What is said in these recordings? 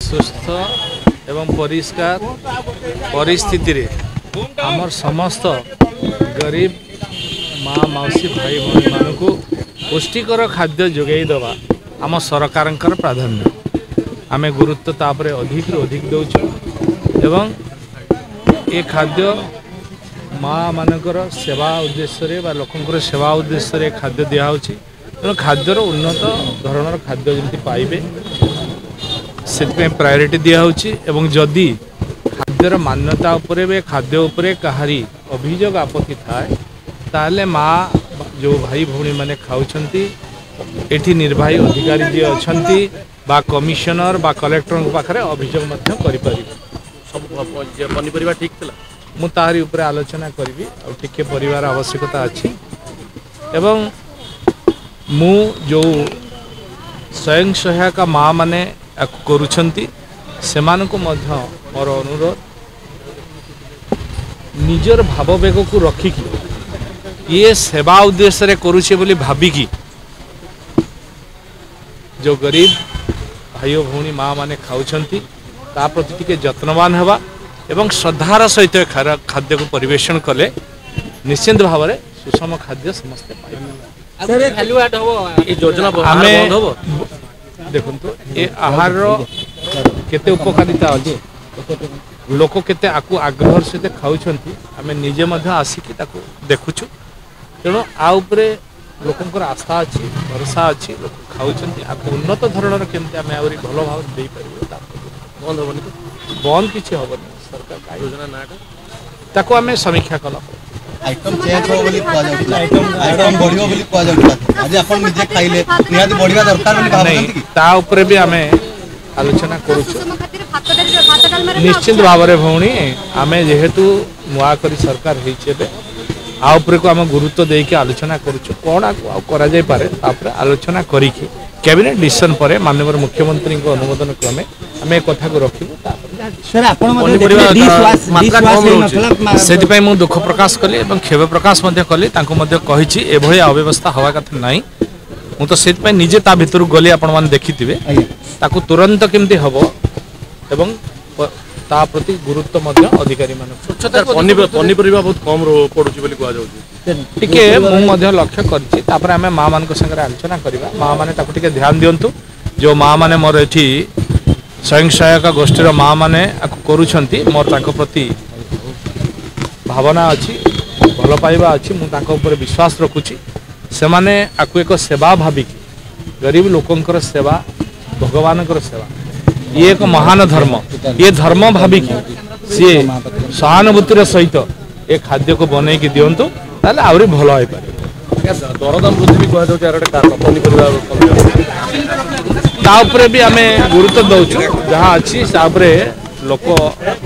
सुस्थ एवं परिष्कार परिस्थिति रे आमर समस्त गरीब माँ मौसी भाई भाई मान को पुष्टिकर खाद्य जोगाई दवा आम सरकार प्राधान्य आमे गुरुत्व तापर अधिक रु अधिक दौचु एवं ये खाद्य माँ मानकर सेवा उद्देश्य बा लोकंकर सेवा उद्देश्य खाद्य दिखाऊँच तेणु खाद्यर उन्नत धरणर खाद्य जमी पाइबे से प्रायोरिटी दिखाऊँच एवं जदि खाद्यर मान्यता उपरे खाद्य उपरे कहारी अभियोग आपत्ति थाए ताले माँ जो भाई भौणी माने खाउछंती एठी निर्वाही अधिकारी जी अछंती बा कमिशनर बा कलेक्टर पाखरे अभियोग मध्य करि परिबे सब पनीपरिया ठीक थिला मु ताहारी उपरे आलोचना करी और टिके परिवार आवश्यकता अच्छी एवं मु जो स्वयं सहायक माँ माने करुछंती सेमानकु मध्य मोर अनुरोध निजर भाववेग को रखिकी ये सेवा उद्देश्य रे करुछे बोली भाबिकी जो गरीब भाई भौणी माँ माने खाउछंती ता प्रति टिके जत्नवान हेबा एवं श्रद्धार सहित खाद्य को परिवेशन कले निश्चिंत भाव में सुषम खाद्य समस्ते देखु ये आहार केते उपकारिता अच्छे लोक केते आकु आग्रह सहित खाऊंट आम निजे आसिक देखुचु तेणु आउपरे लोकंर आस्था अच्छी भरोसा अच्छी लोक खाऊंट आपको उन्नत धरणर केमती आम आहरी भल भाव दे पार बंद हेनी बंद किसी हेनी सरकार योजना ना ताको आम समीक्षा कला आइटम चेंज हो बोली कह जाउतला आइटम बढ़ियो बोली कह जाउतला आज आपण निजे खाइले निहाती बढ़िया दरकार बोली भाबंती कि ता ऊपर भी आम आलोचना करूछु निश्चित भाव में भौणी आम जेहेतु नुआ करी सरकार होइछेबे आ ऊपर को आम गुरुत्व देके आलोचना करूछु कोन करा जाय पारे तापर आलोचना करिके कैबिनेट डिसीजन पर माननीय मुख्यमंत्री को अनुमोदन क्रमे आम ए कथा को रखिबु से मु दुख प्रकाश कली और खेद प्रकाश कली कही एभली अव्यवस्था हवा कथा ना मु तो से निजे ता भीतर गली आपण मैंने देखी ताकू तुरंत केमती हम एवं ता प्रति गुरुत्व अधिकारी पनीपरिया बहुत कम पड़ुची बोली कह जाउची टिके मु लक्ष्य करछि तापर आमे माँ मान संगे आलोचना करबा माँ माने ताकू टिके ध्यान दियंतु जो माँ माने मोर एठी स्वयं सहायक गोष्ठीर माँ मैंने करुँच मोर प्रति भावना अच्छी भल पाइबा अच्छी मुझे विश्वास रखुची से माने आपको एक सेवा भाविकी गरीब लोकंकर सेवा भगवान सेवा ये एक महान धर्म ये धर्म भाविकी सी सहानुभूतिर सहित ये खाद्य को बनई कि दिंतु ताले आहरी भल हो पारे दरदाम वृद्धि भी कह पनीपरिया ताऊपर भी आम गुरुत्व दौचु जहाँ अच्छी ताऊपर लोक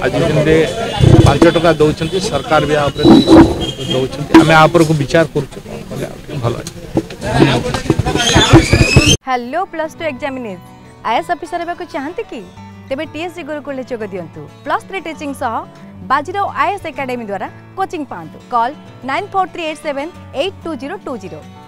आज दिन 5 टका दौरान सरकार भी दौरान आम आपर को विचार कर हेलो +2 एग्जामिनेज आईएएस ऑफिसर होगा चाहते कि तेबे टीएससी गुरुकुल जोग दियंतु +3 टीचिंग सह बाजीराव आईएएस एकेडमी द्वारा कोचिंग पांतु कॉल 9438782020